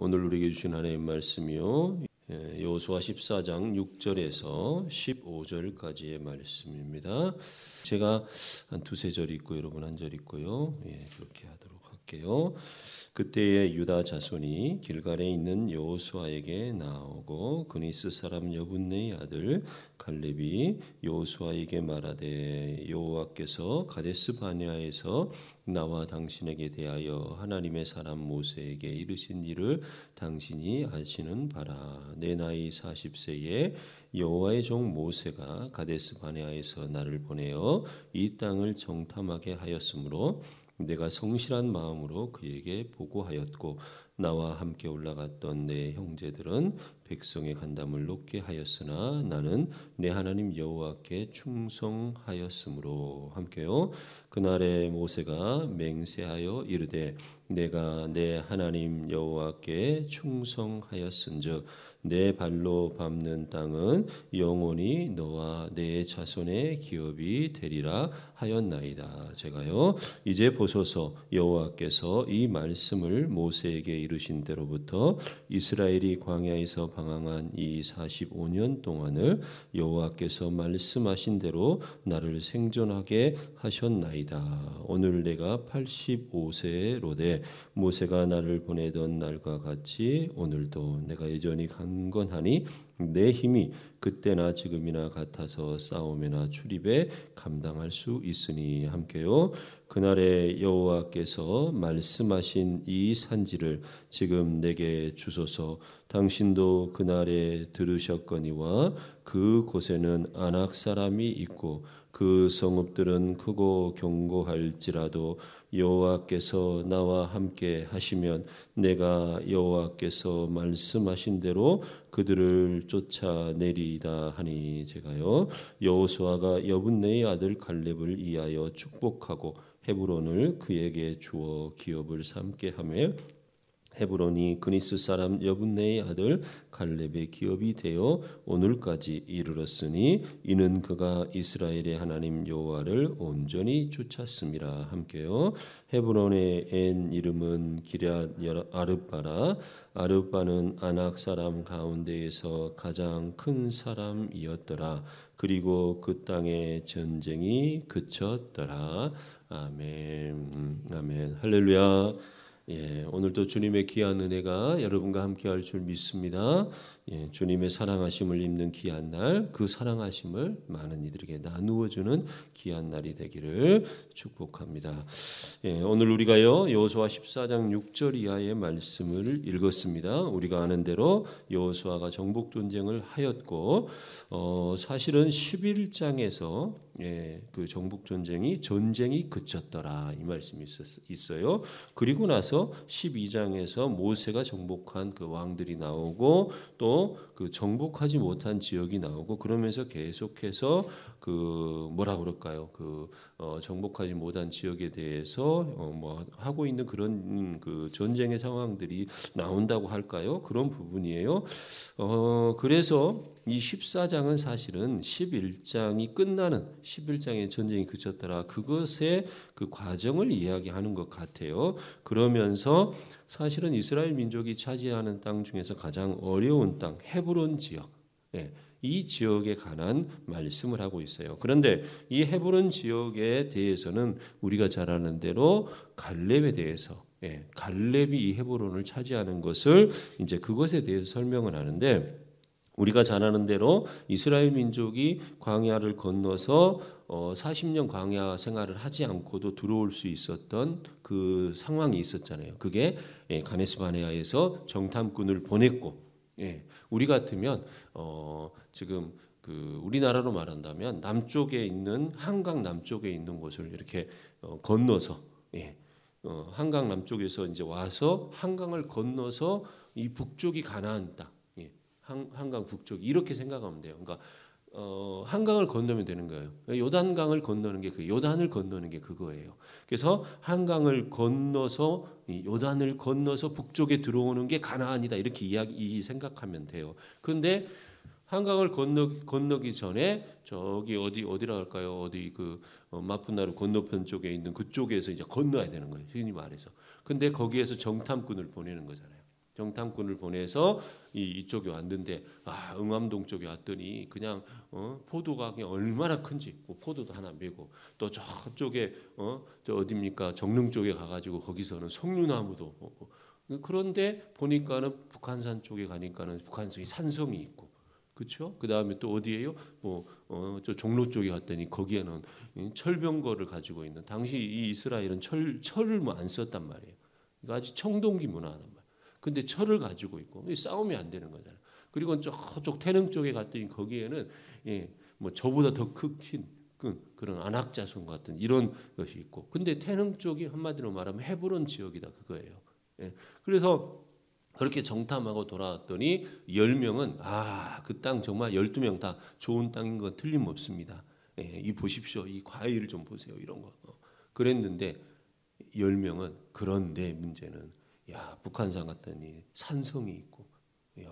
오늘 우리에게 주신 하나님의 말씀이요. 여호수아 14장 6절에서 15절까지의 말씀입니다. 제가 한 두세 절 있고 여러분 한 절 있고요. 그렇게 하도록 할게요. 그때에 유다 자손이 길갈에 있는 여호수아에게 나오고 그니스 사람 여분네의 아들 갈렙이 여호수아에게 말하되 여호와께서 가데스 바네아에서 나와 당신에게 대하여 하나님의 사람 모세에게 이르신 일을 당신이 아시는 바라. 내 나이 40세에 여호와의 종 모세가 가데스 바네아에서 나를 보내어 이 땅을 정탐하게 하였으므로 내가 성실한 마음으로 그에게 보고하였고 나와 함께 올라갔던 내 형제들은 백성의 간담을 높게 하였으나 나는 내 하나님 여호와께 충성하였으므로 함께요. 그날에 모세가 맹세하여 이르되 내가 내 하나님 여호와께 충성하였은즉 내 발로 밟는 땅은 영원히 너와 내 자손의 기업이 되리라 하였나이다. 제가요 이제 보소서 여호와께서 이 말씀을 모세에게 이르신 때로부터 이스라엘이 광야에서 방황한 이 45년 동안을 여호와께서 말씀하신 대로 나를 생존하게 하셨나이다. 오늘 내가 85세로되 모세가 나를 보내던 날과 같이 오늘도 내가 여전히 강건하니 내 힘이 그때나 지금이나 같아서 싸움이나 출입에 감당할 수 있으니 함께요. 그날에 여호와께서 말씀하신 이 산지를 지금 내게 주소서. 당신도 그날에 들으셨거니와 그 곳에는 아낙 사람이 있고 그 성읍들은 크고 견고할지라도 여호와께서 나와 함께 하시면 내가 여호와께서 말씀하신 대로 그들을 쫓아내리이다 하니 제가요 여호수아가 여분네의 아들 갈렙을 이하여 축복하고 헤브론을 그에게 주어 기업을 삼게 하며 헤브론이 그니스 사람 여분네의 아들 갈렙의 기업이 되어 오늘까지 이르렀으니 이는 그가 이스라엘의 하나님 여호와를 온전히 쫓았음이라. 함께요. 헤브론의 엔 이름은 기럇 아르바라. 아르바는 아낙 사람 가운데에서 가장 큰 사람이었더라. 그리고 그 땅의 전쟁이 그쳤더라. 아멘. 아멘. 할렐루야. 오늘도 주님의 귀한 은혜가 여러분과 함께할 줄 믿습니다. 주님의 사랑하심을 입는 귀한 날, 그 사랑하심을 많은 이들에게 나누어주는 귀한 날이 되기를 축복합니다. 오늘 우리가요 여호수아 14장 6절 이하의 말씀을 읽었습니다. 우리가 아는 대로 여호수아가 정복 전쟁을 하였고 사실은 11장에서 그 정복 전쟁이 그쳤더라 이 말씀이 있어요. 그리고 나서 12장에서 모세가 정복한 그 왕들이 나오고 또 그 정복하지 못한 지역이 나오고 그러면서 계속해서 그 뭐라 그럴까요? 정복하지 못한 지역에 대해서 뭐 하고 있는 그런 그 전쟁의 상황들이 나온다고 할까요? 그런 부분이에요. 그래서 이 14장은 사실은 11장이 끝나는 11장의 전쟁이 그쳤더라. 그것의 그 과정을 이야기하는 것 같아요. 그러면서 사실은 이스라엘 민족이 차지하는 땅 중에서 가장 어려운 땅 헤브론 지역, 이 지역에 관한 말씀을 하고 있어요. 그런데 이 헤브론 지역에 대해서는 우리가 잘 아는 대로 갈렙에 대해서 갈렙이 이 헤브론을 차지하는 것을 이제 그것에 대해서 설명을 하는데 우리가 잘 아는 대로 이스라엘 민족이 광야를 건너서 40년 광야 생활을 하지 않고도 들어올 수 있었던 그 상황이 있었잖아요. 그게 가데스 바네아에서 정탐꾼을 보냈고 우리 같으면 지금 그 우리나라로 말한다면 남쪽에 있는 한강 남쪽에 있는 곳을 이렇게 건너서 한강 남쪽에서 이제 와서 한강을 건너서 이 북쪽이 가나안 땅 한강 북쪽 이렇게 생각하면 돼요. 그러니까 한강을 건너면 되는 거예요. 요단강을 건너는 게 요단을 건너는 게 그거예요. 그래서 한강을 건너서 요단을 건너서 북쪽에 들어오는 게 가나안이다 이렇게 생각하면 돼요. 그런데 한강을 건너기 전에 저기 어디라 할까요? 어디 마푸나루 건너편 쪽에 있는 그쪽에서 이제 건너야 되는 거예요. 흔히 말해서. 근데 거기에서 정탐꾼을 보내는 거잖아요. 정탐꾼을 보내서 이쪽에 왔는데 응암동 쪽에 왔더니 그냥 포도가 그냥 얼마나 큰지 포도도 하나 메고 또 저쪽에 저 어디입니까 정릉 쪽에 가가지고 거기서는 석류나무도 그런데 보니까는 북한산 쪽에 가니까는 북한산이 산성이 있고 그렇죠? 그 다음에 또 어디예요? 저 종로 쪽에 갔더니 거기에는 철병거를 가지고 있는 당시 이 이스라엘은 철을 뭐 안 썼단 말이에요. 그러니까 아주 청동기 문화단 말이에요. 근데 철을 가지고 있고 싸우면 안 되는 거잖아요. 그리고 저쪽 태릉 쪽에 갔더니 거기에는 뭐 저보다 더 큰 그런 안악자손 같은 이런 것이 있고, 근데 태릉 쪽이 한마디로 말하면 헤브론 지역이다 그거예요. 그래서 그렇게 정탐하고 돌아왔더니 10명은 그 땅 정말 12명 다 좋은 땅인 건 틀림없습니다. 이 보십시오. 이 과일을 좀 보세요. 이런 거. 그랬는데 10명은 그런데 문제는 북한산 갔더니 산성이 있고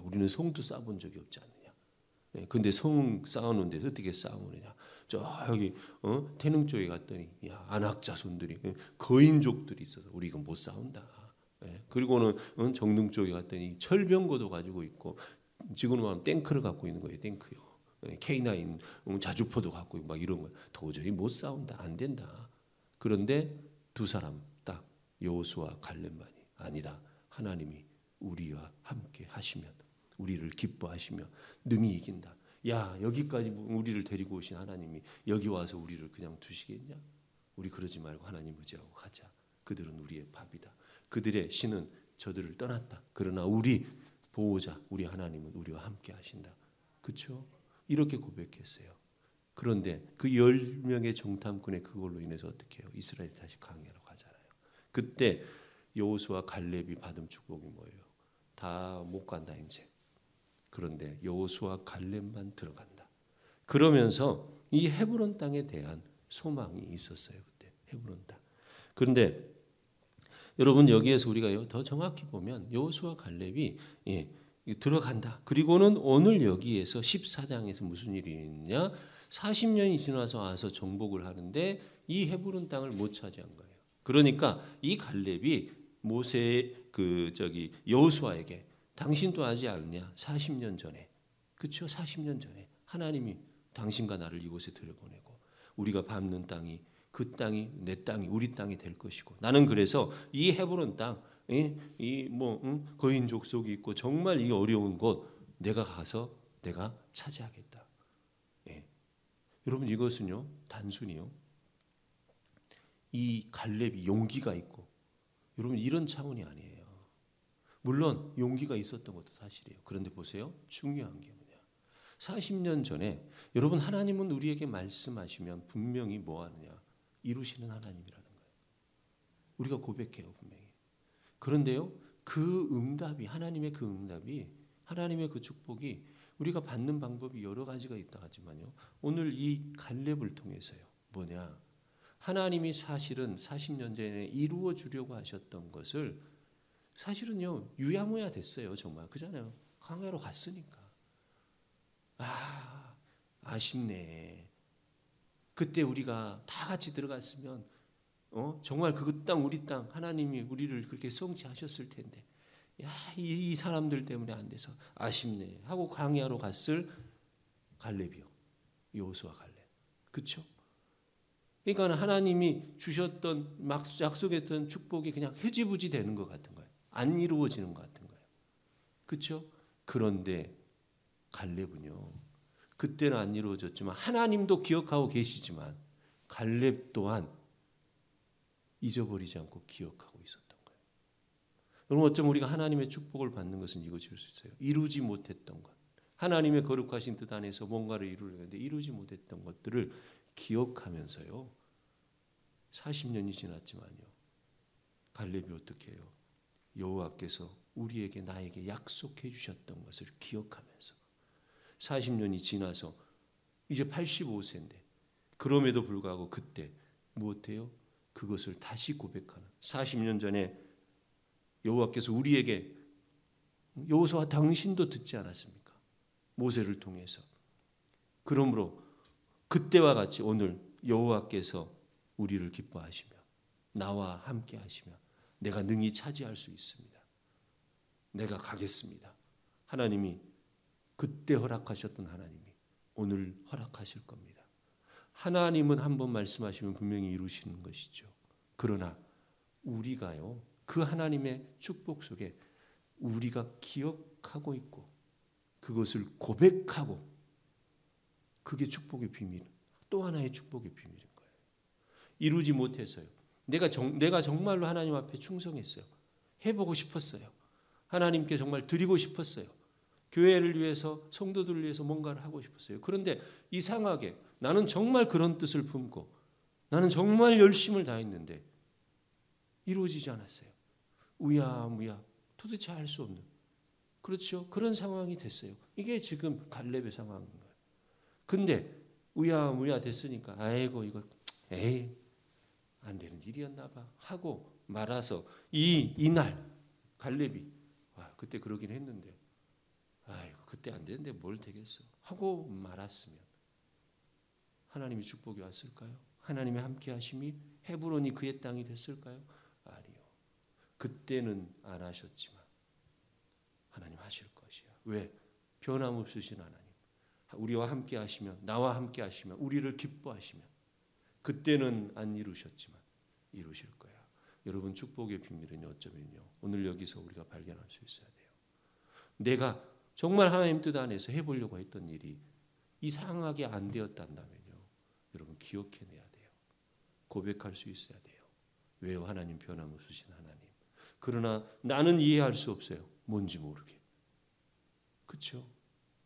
우리는 성도 쌓아본 적이 없지 않느냐. 근데 성 쌓아놓은 데서 어떻게 쌓아오느냐. 저기 태릉 쪽에 갔더니 안악자손들이 거인족들이 있어서 우리 이건 못 싸운다. 그리고는 정릉 쪽에 갔더니 철병거도 가지고 있고 지금은 말하면 탱크를 갖고 있는 거예요. 탱크요. K9 자주포도 갖고 있고 막 이런 거 도저히 못 싸운다. 안 된다. 그런데 두 사람 딱 여호수아 갈렙만이 아니다. 하나님이 우리와 함께 하시면 우리를 기뻐하시며 능히 이긴다. 여기까지 우리를 데리고 오신 하나님이 여기 와서 우리를 그냥 두시겠냐? 우리 그러지 말고 하나님 의지하고 가자. 그들은 우리의 밥이다. 그들의 신은 저들을 떠났다. 그러나 우리 보호자, 우리 하나님은 우리와 함께 하신다. 그렇죠? 이렇게 고백했어요. 그런데 그 10명의 정탐꾼의 그걸로 인해서 어떻게 해요? 이스라엘이 다시 강해로 가잖아요. 그때 여호수아 갈렙이 받은 축복이 뭐예요? 다 못 간다 이제. 그런데 여호수아 갈렙만 들어간다. 그러면서 이 헤브론 땅에 대한 소망이 있었어요. 그때 헤브론 땅. 그런데 여러분 여기에서 우리가 더 정확히 보면 여호수아 갈렙이 들어간다. 그리고는 오늘 여기에서 14장에서 무슨 일이 있느냐? 40년이 지나서 와서 정복을 하는데 이 헤브론 땅을 못 차지한 거예요. 그러니까 이 갈렙이 모세 여호수아에게 당신도 하지 않느냐? 40년 전에. 그렇죠? 40년 전에 하나님이 당신과 나를 이곳에 들여보내고 우리가 밟는 땅이 그 땅이 내 땅이 우리 땅이 될 것이고 나는 그래서 이 헤브론 땅 거인 족속이 있고 정말 이 어려운 곳 내가 가서 내가 차지하겠다. 여러분 이것은요 단순히요 이 갈렙이 용기가 있고 여러분 이런 차원이 아니에요. 물론 용기가 있었던 것도 사실이에요. 그런데 보세요. 중요한 게 뭐냐. 40년 전에 여러분 하나님은 우리에게 말씀하시면 분명히 뭐 하느냐. 이루시는 하나님이라는 거예요. 우리가 고백해요. 분명히. 그런데요. 그 응답이 하나님의 그 응답이 하나님의 그 축복이 우리가 받는 방법이 여러 가지가 있다 하지만요. 오늘 이 갈렙을 통해서요. 뭐냐. 하나님이 사실은 40년 전에 이루어 주려고 하셨던 것을 사실은요 유야무야 됐어요. 정말 그잖아요. 강해로 갔으니까 아쉽네. 그때 우리가 다 같이 들어갔으면 정말 그 땅 우리 땅 하나님이 우리를 그렇게 성취하셨을 텐데 이 사람들 때문에 안 돼서 아쉽네 하고 광야로 갔을 갈렙이요. 여호수아 갈렙. 그렇죠? 그러니까 하나님이 주셨던 막 약속했던 축복이 그냥 흐지부지 되는 것 같은 거예요. 안 이루어지는 것 같은 거예요. 그렇죠? 그런데 갈렙은요. 그때는 안 이루어졌지만 하나님도 기억하고 계시지만 갈렙 또한 잊어버리지 않고 기억하고 있었던 거예요. 여러분 어쩌면 우리가 하나님의 축복을 받는 것은 이것일 수 있어요. 이루지 못했던 것. 하나님의 거룩하신 뜻 안에서 뭔가를 이루려는데 이루지 못했던 것들을 기억하면서요. 40년이 지났지만요. 갈렙이 어떻게 해요? 여호와께서 우리에게 나에게 약속해 주셨던 것을 기억하면서 40년이 지나서 이제 85세인데 그럼에도 불구하고 그때 무엇해요? 그것을 다시 고백하는 40년 전에 여호와께서 우리에게 여호수아 당신도 듣지 않았습니까? 모세를 통해서. 그러므로 그때와 같이 오늘 여호와께서 우리를 기뻐하시며 나와 함께 하시며 내가 능히 차지할 수 있습니다. 내가 가겠습니다. 하나님이 그때 허락하셨던 하나님이 오늘 허락하실 겁니다. 하나님은 한번 말씀하시면 분명히 이루시는 것이죠. 그러나 우리가요, 그 하나님의 축복 속에 우리가 기억하고 있고 그것을 고백하고, 그게 축복의 비밀, 또 하나의 축복의 비밀인 거예요. 이루지 못해서요, 내가 정말로 하나님 앞에 충성했어요. 해보고 싶었어요. 하나님께 정말 드리고 싶었어요. 교회를 위해서, 성도들을 위해서 뭔가를 하고 싶었어요. 그런데 이상하게 나는 정말 그런 뜻을 품고 나는 정말 열심을 다했는데 이루어지지 않았어요. 우야무야 도대체 알 수 없는, 그렇죠? 그런 상황이 됐어요. 이게 지금 갈렙의 상황인 거예요. 근데 우야무야 됐으니까 아이고 이거 에이 안 되는 일이었나 봐 하고 말아서 이날 갈렙이 그때 그러긴 했는데 아이고 그때 안 되는데 뭘 되겠어 하고 말았으면 하나님의 축복이 왔을까요? 하나님의 함께 하심이 헤브론이 그의 땅이 됐을까요? 아니요. 그때는 안 하셨지만 하나님 하실 것이야. 왜? 변함없으신 하나님. 우리와 함께 하시면, 나와 함께 하시면, 우리를 기뻐하시면 그때는 안 이루셨지만 이루실 거야. 여러분, 축복의 비밀은 어쩌면요, 오늘 여기서 우리가 발견할 수 있어야 돼요. 내가 정말 하나님 뜻 안에서 해보려고 했던 일이 이상하게 안 되었단다면요, 여러분 기억해내야 돼요. 고백할 수 있어야 돼요. 왜요? 하나님 변함없으신 하나님. 그러나 나는 이해할 수 없어요. 뭔지 모르게. 그렇죠?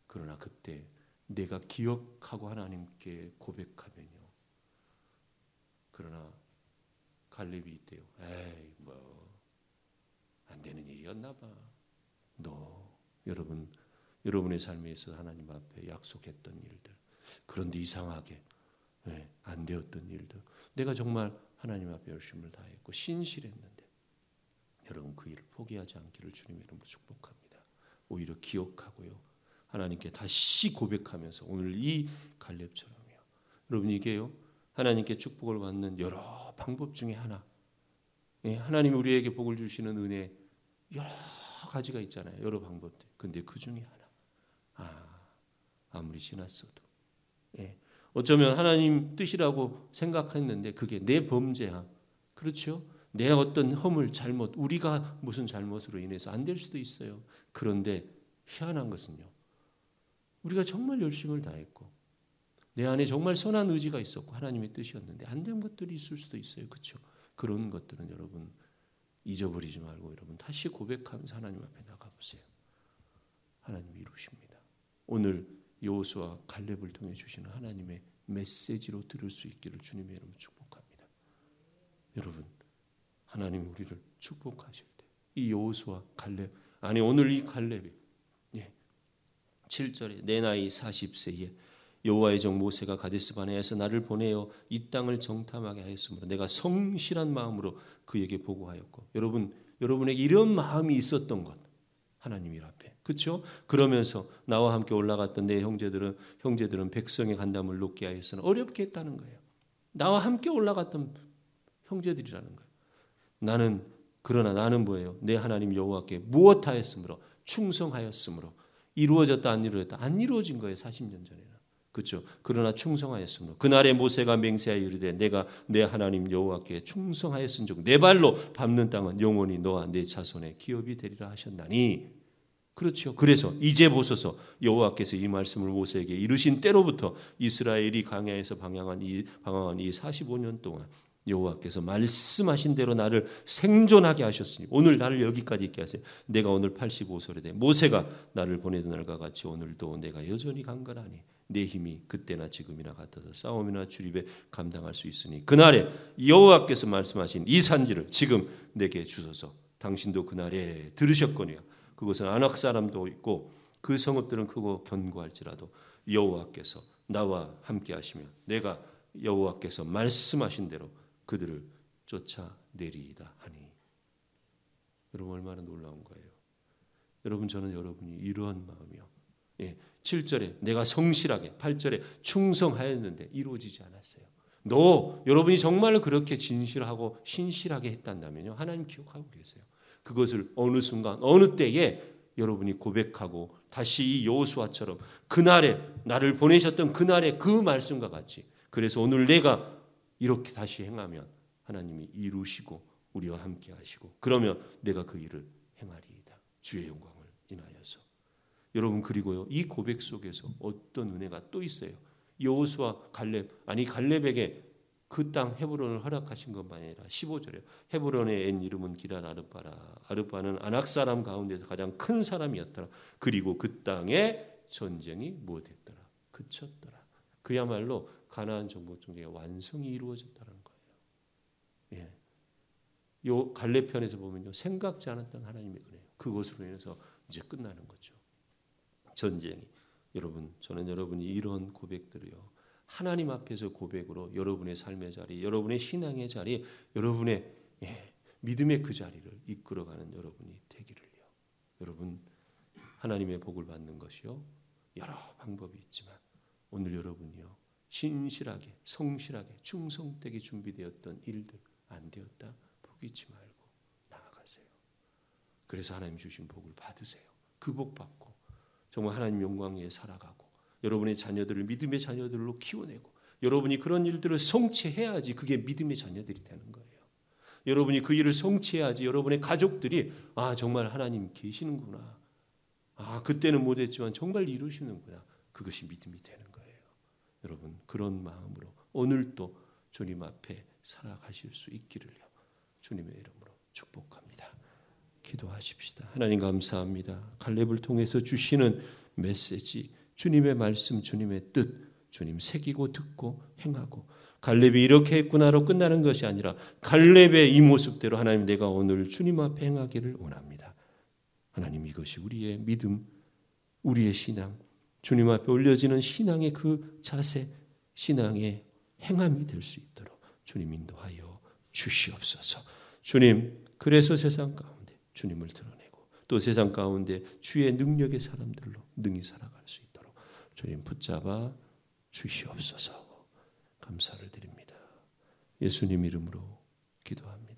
그러나 그때 내가 기억하고 하나님께 고백하면요. 그러나 갈렙이 있대요. 에이 뭐 안 되는 일이었나 봐. 여러분의 삶에 있어서 하나님 앞에 약속했던 일들, 그런데 이상하게 안 되었던 일들, 내가 정말 하나님 앞에 열심을 다했고 신실했는데 여러분 그 일을 포기하지 않기를 주님의 이름으로 축복합니다. 오히려 기억하고요, 하나님께 다시 고백하면서 오늘 이 갈렙처럼요. 여러분 이게요, 하나님께 축복을 받는 여러 방법 중에 하나. 하나님이 우리에게 복을 주시는 은혜 여러 가지가 있잖아요. 여러 방법들. 근데 그 중에 하나. 아무리 지났어도. 어쩌면 하나님 뜻이라고 생각했는데 그게 내 범죄야. 그렇죠? 내 어떤 허물, 잘못, 우리가 무슨 잘못으로 인해서 안 될 수도 있어요. 그런데 희한한 것은요, 우리가 정말 열심을 다했고 내 안에 정말 선한 의지가 있었고 하나님의 뜻이었는데 안 된 것들이 있을 수도 있어요. 그렇죠? 그런 것들은 여러분 잊어버리지 말고 여러분 다시 고백하면서 하나님 앞에 나가보세요. 하나님이 이루십니다. 오늘 여호수아 갈렙을 통해 주시는 하나님의 메시지로 들을 수 있기를 주님의 이름으로 축복합니다. 여러분, 하나님 우리를 축복하실 때 이 여호수아 갈렙, 아니 오늘 이 갈렙이 7절에 내 나이 40세에 여호와의 종 모세가 가데스 바네아에서 나를 보내어 이 땅을 정탐하게 하였으므로 내가 성실한 마음으로 그에게 보고하였고, 여러분에게 이런 마음이 있었던 것, 하나님 일 앞에, 그렇죠? 그러면서 나와 함께 올라갔던 내 형제들은 백성의 간담을 높게 하였으나 어렵게 했다는 거예요. 나와 함께 올라갔던 형제들이라는 거예요. 그러나 나는 뭐예요? 내 하나님 여호와께 무엇하였으므로, 충성하였으므로. 이루어졌다 안 이루어졌다? 안 이루어진 거예요. 40년 전에는. 그렇죠? 그러나 충성하였으므로 그날에 모세가 맹세하여 이르되 내가 내 하나님 여호와께 충성하였은즉 내 발로 밟는 땅은 영원히 너와 내 자손의 기업이 되리라 하셨나니. 그렇죠? 그래서 이제 보소서, 여호와께서 이 말씀을 모세에게 이르신 때로부터 이스라엘이 광야에서 방황한 이 45년 동안 여호와께서 말씀하신 대로 나를 생존하게 하셨으니 오늘 나를 여기까지 있게 하세요. 내가 오늘 85세로 돼 모세가 나를 보내던 날과 같이 오늘도 내가 여전히 강건하니 내 힘이 그때나 지금이나 같아서 싸움이나 출입에 감당할 수 있으니 그날에 여호와께서 말씀하신 이 산지를 지금 내게 주소서. 당신도 그날에 들으셨거니와 그곳은 아낙 사람도 있고 그 성읍들은 크고 견고할지라도 여호와께서 나와 함께 하시며 내가 여호와께서 말씀하신 대로 그들을 쫓아내리이다 하니. 여러분 얼마나 놀라운 거예요. 여러분 저는 여러분이 이러한 마음이요. 7절에 내가 성실하게, 8절에 충성하였는데 이루어지지 않았어요. 여러분이 정말로 그렇게 진실하고 신실하게 했단다면요, 하나님 기억하고 계세요. 그것을 어느 순간 어느 때에 여러분이 고백하고 다시 이 여호수아처럼 그날에 나를 보내셨던 그날의 그 말씀과 같이 그래서 오늘 내가 이렇게 다시 행하면 하나님이 이루시고 우리와 함께 하시고 그러면 내가 그 일을 행하리이다. 주의 영광을 인하여서. 여러분 그리고요 이 고백 속에서 어떤 은혜가 또 있어요. 여호수아 갈렙에게 그 땅 헤브론을 허락하신 것만 아니라 15절에 헤브론의 옛 이름은 기럇 아르바라. 아르바는 아낙 사람 가운데서 가장 큰 사람이었더라. 그리고 그 땅에 전쟁이 무엇했더라? 그쳤더라. 그야말로 가나안 정복 중에 완성이 이루어졌다는 거예요. 예. 요 갈렙 편에서 보면요 생각지 않았던 하나님의 은혜 그것으로 인해서 이제 끝나는 거죠. 전쟁이. 여러분 저는 여러분이 이런 고백들을요 하나님 앞에서 고백으로 여러분의 삶의 자리, 여러분의 신앙의 자리, 여러분의 믿음의 그 자리를 이끌어가는 여러분이 되기를요. 여러분 하나님의 복을 받는 것이요 여러 방법이 있지만 오늘 여러분이요 신실하게 성실하게 충성되게 준비되었던 일들 안 되었다 포기치 말고 나아가세요. 그래서 하나님 주신 복을 받으세요. 그 복 받고 정말 하나님 영광 위에 살아가고 여러분의 자녀들을 믿음의 자녀들로 키워내고 여러분이 그런 일들을 성취해야지 그게 믿음의 자녀들이 되는 거예요. 여러분이 그 일을 성취해야지 여러분의 가족들이 정말 하나님 계시는구나. 그때는 못했지만 정말 이루시는구나. 그것이 믿음이 되는 거예요. 여러분 그런 마음으로 오늘도 주님 앞에 살아가실 수 있기를요. 주님의 이름으로 축복합니다. 기도하십시다. 하나님 감사합니다. 갈렙을 통해서 주시는 메시지 주님의 말씀 주님의 뜻 주님 새기고 듣고 행하고 갈렙이 이렇게 했구나로 끝나는 것이 아니라 갈렙의 이 모습대로 하나님 내가 오늘 주님 앞에 행하기를 원합니다. 하나님 이것이 우리의 믿음 우리의 신앙 주님 앞에 올려지는 신앙의 그 자세 신앙의 행함이 될 수 있도록 주님 인도하여 주시옵소서. 주님 그래서 세상 가운데 주님을 드러내고 또 세상 가운데 주의 능력의 사람들로 능히 살아갈 수 있도록 주님 붙잡아 주시옵소서. 감사를 드립니다. 예수님 이름으로 기도합니다.